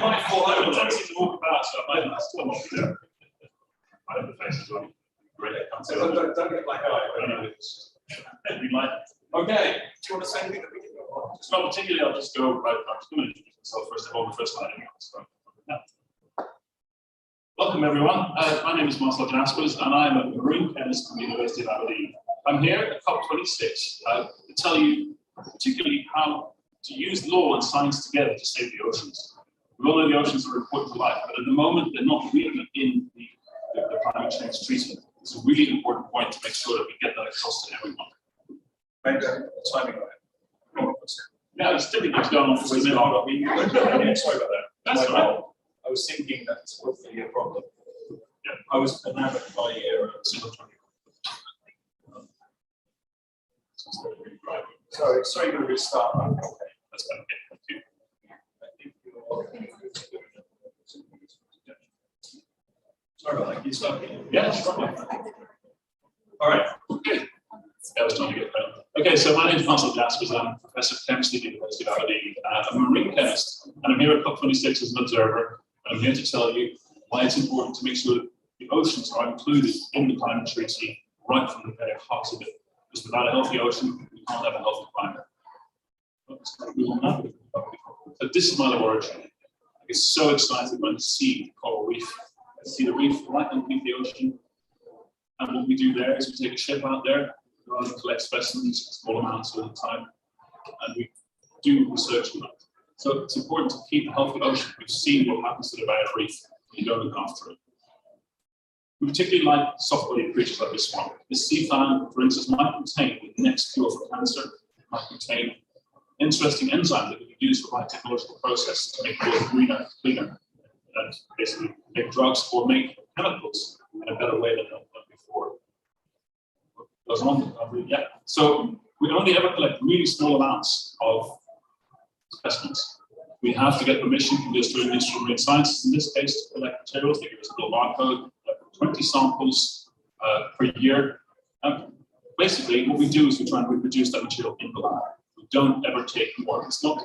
might fall over. I don't seem to walk about, so I might not still walk there. I have the face as well. Great. Don't get like okay. Do you want to say anything? It's not particularly. I'll just go. I'm just going to introduce myself first of all. The first slide. So, yeah. Welcome everyone. My name is Marcel Jaspers, and I'm a marine chemist from the University of Aberdeen. I'm here at COP26 to tell you particularly how to use law and science together to save the oceans. We all know the oceans are important to life, but at the moment they're not really in the climate change treaty. It's a really important point to make sure that we get that across to everyone. Maybe timing on it. Yeah, it's typically going on for a minute. Sorry about that. That's all right. I was thinking that's hopefully a problem. Yeah, I was enamored by your single track. Sorry to restart. Okay, that's better. Thank you. Sorry about that. Can you start again? Yeah, sure. All right. Okay. That was trying to get better. Okay, so my name is Marcel Jaspers. I'm a professor of chemistry at the University of Aberdeen. I'm a marine chemist, and I'm here at COP26 as an observer. I'm here to tell you why it's important to make sure that the oceans are included in the climate treaty right from the very heart of it. Because without a healthy ocean, we can't have a healthy climate. So this is my laboratory. I get so excited when I see the coral reef. I see the reef right underneath the ocean. And what we do there is we take a ship out there, go and collect specimens, small amounts all the time, and we do research on that. So it's important to keep a healthy ocean. We've seen what happens to the barrier reef when you don't look after it. We particularly like soft-bodied creatures like this one. This sea fan, for instance, might contain the next cure for cancer. It might contain interesting enzymes that we can use for biotechnological processes to make the world greener, cleaner, and basically make drugs or make chemicals in a better way than before. Goes on. Yeah. So we only ever collect really small amounts of specimens. We have to get permission from the Australian Institute of Marine Sciences, in this case, to collect materials. They give us a little barcode, 20 samples per year. Basically, what we do is we try and reproduce that material in the lab. We don't ever take more. It's not,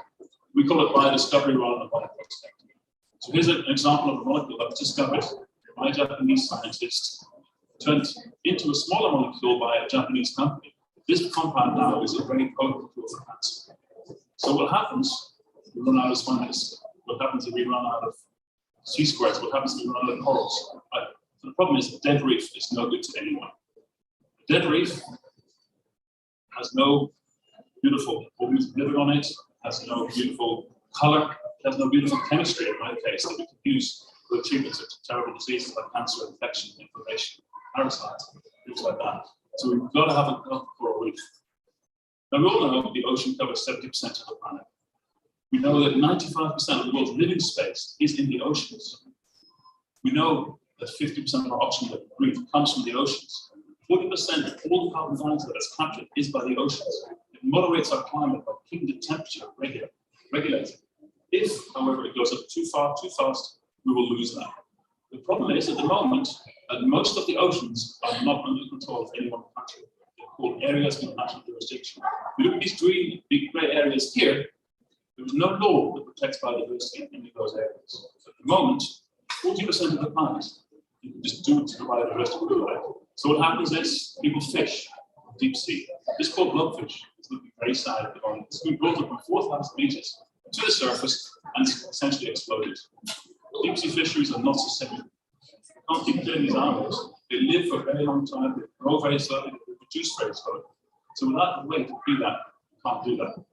we call it biodiscovery rather than bioprospecting. So here's an example of a molecule that was discovered by a Japanese scientist, turned into a smaller molecule by a Japanese company. This compound now is a very potent cure for cancer. So what happens, we run out of spines. What happens if we run out of sea squirts? What happens if we run out of corals? Right? So the problem is the dead reef is no good to anyone. The dead reef has no beautiful organisms living on it, has no beautiful color, has no beautiful chemistry in my case that we can use for the treatment of terrible diseases like cancer, infection, inflammation, parasites, things like that. So we've got to have a coral reef. Now we all know the ocean covers 70% of the planet. We know that 95% of the world's living space is in the oceans. We know that 50% of our oxygen that we breathe comes from the oceans. 40% of all the carbon dioxide that's captured is by the oceans. It moderates our climate by keeping the temperature regulated. If, however, it goes up too far, too fast, we will lose that. The problem is, at the moment, that most of the oceans are not under control of any one country. They're called areas of international jurisdiction. We look at these green, big grey areas here. There is no law that protects biodiversity in any of those areas. So at the moment, 40% of the planet, you can just do it to the biodiversity we like. So what happens is people fish deep sea. This is called blobfish. It's looking very sad at the moment. It's been brought up from 4,000 meters to the surface and it's essentially exploded. Deep sea fisheries are not sustainable. can't keep killing these animals. They live for a very long time, they grow very slowly, they reproduce very slowly. So without the way to do that, you can't do that.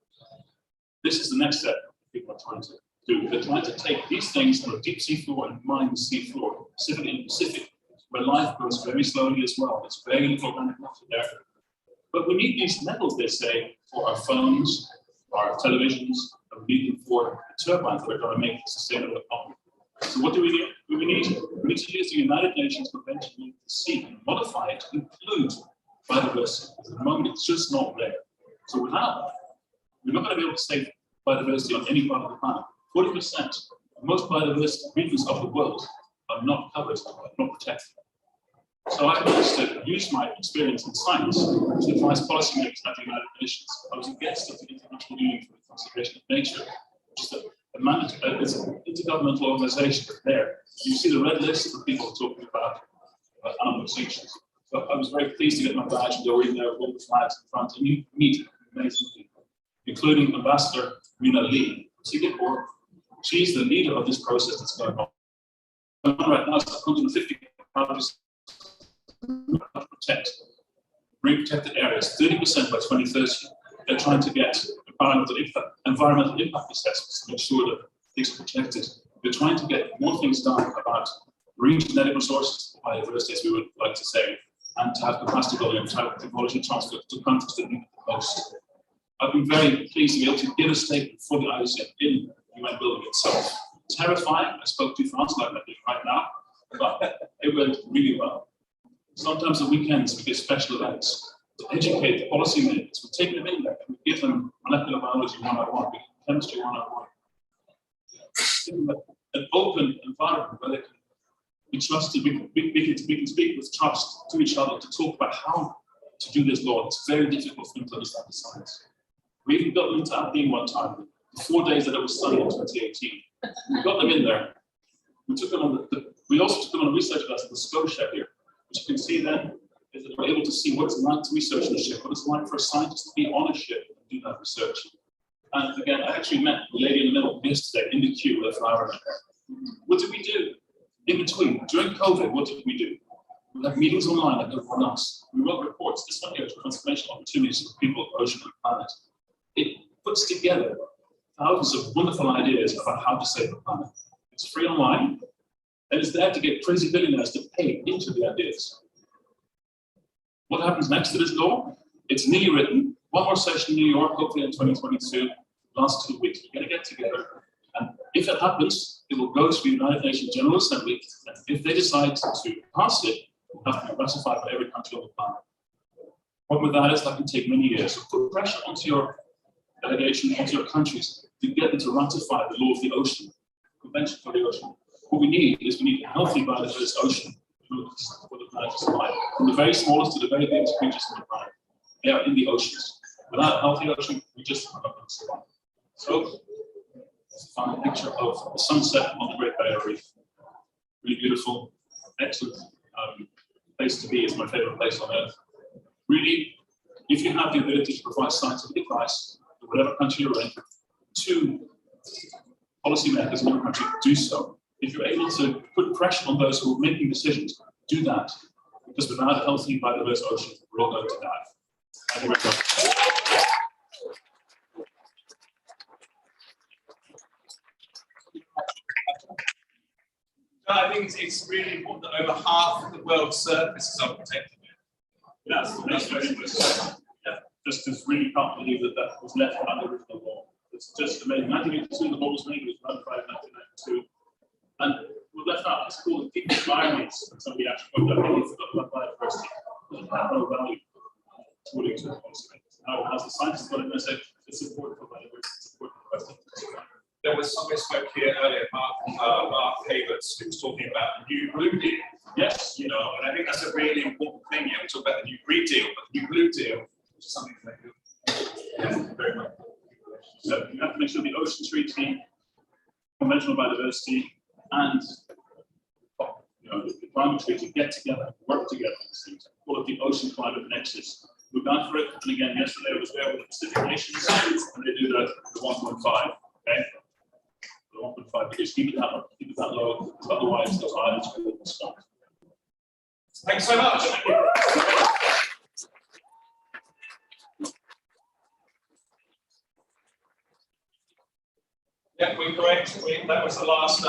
This is the next step people are trying to do. They're trying to take these things from a deep sea floor and mine the sea floor, specifically in the Pacific, where life grows very slowly as well. It's very little organic matter there. But we need these metals, they say, for our phones, for our televisions, and we need them for the turbines that are going to make a sustainable economy. So what do we need? We need to use the United Nations Convention on the Sea and modify it to include biodiversity. At the moment, it's just not there. So without that, we're not going to be able to save biodiversity on any part of the planet. 40% of most biodiversity regions of the world are not covered, are not protected. So I managed to use my experience in science to advise policymakers at the United Nations. I was a guest of the International Union for the Conservation of Nature, which is it's an intergovernmental organization there. You see the red list of people talking about animal extinctions. So I was very pleased to get my badge and go in there with all the flags in front, and you meet amazing people, including Ambassador Rina Lee from Singapore. She's the leader of this process that's going on. Right now, it's 150 countries protect protected areas, 30% by 2030. They're trying to get environmental impact assessments to make sure that things are protected. They're trying to get more things done about marine genetic resources, biodiversity, as we would like to say, and to have capacity building and to have technology transfer to countries that need it the most. I've been very pleased to be able to give a statement for the IUCN in the UN building itself. Terrifying, I spoke too fast like I do right now, but it went really well. Sometimes on weekends we get special events to educate the policymakers. We take them in there and we give them molecular biology 101, chemistry 101. Give them an open environment where they can be trusted, we can speak with trust to each other to talk about how to do this law. It's very difficult for them to understand the science. We even got them into Aberdeen one time, the 4 days that it was sunny in 2018. We got them in there. We took them on we also took them on a research class at the Scotia here, which you can see then is that we're able to see what it's like to research on a ship, what it's like for a scientist to be on a ship and do that research. And again, I actually met the lady in the middle yesterday in the queue with a flower. What did we do? In between, during COVID, what did we do? We had meetings online like everyone else. We wrote reports. This one here is transformation opportunities for people, ocean, and planet. It puts together thousands of wonderful ideas about how to save the planet. It's free online, and it's there to get crazy billionaires to pay into the ideas. What happens next to this law? It's nearly written. One more session in New York, hopefully in 2022. Last 2 weeks, we're going to get together. And if it happens, it will go to the United Nations General Assembly. And if they decide to pass it, it will have to be ratified by every country on the planet. What with that is that can take many years. So put pressure onto your delegation, onto your countries to get them to ratify the law of the ocean, Convention for the Ocean. What we need is a healthy biodiverse ocean for the planet to survive. From the very smallest to the very biggest creatures on the planet, they are in the oceans. Without a healthy ocean, we just are not going to survive. So, it's a final picture of the sunset on the Great Barrier Reef. Really beautiful, excellent place to be. It's my favorite place on earth. Really, if you have the ability to provide scientific advice in whatever country you're in, to policymakers in your country, do so. If you're able to put pressure on those who are making decisions, do that. Because without a healthy biodiverse ocean, we're all going to die. Thank you very much. I think it's really important that over half of the world's surface is unprotected. That's very interesting. Yeah, just really can't believe that was left out of the original law. It's just amazing. 1982, the law was made, it was ratified in 1992. And we left out, it's called deep environments, and somebody actually got that really forgot about biodiversity. It doesn't have no value according to the policymakers. Now, as the scientists got it, they said it's important for biodiversity, it's important for biodiversity. There was somebody spoke here earlier, Mark Havertz, who was talking about the new Blue Deal. Yes. You know, and I think that's a really important thing here. We talk about the new Green Deal, but the new Blue Deal, which is something that they do. Yeah, very much. So you have to make sure the Ocean Treaty, Conventional Biodiversity, and the Climate Treaty get together, work together. Call it the Ocean Climate Nexus. We've gone for it, and again, yesterday I was there with the Pacific Nations, and they do the 1.5. Okay. 1.5 because keep it that low, because otherwise those islands will respond. Thanks so much. Yeah, we're correct. That was the last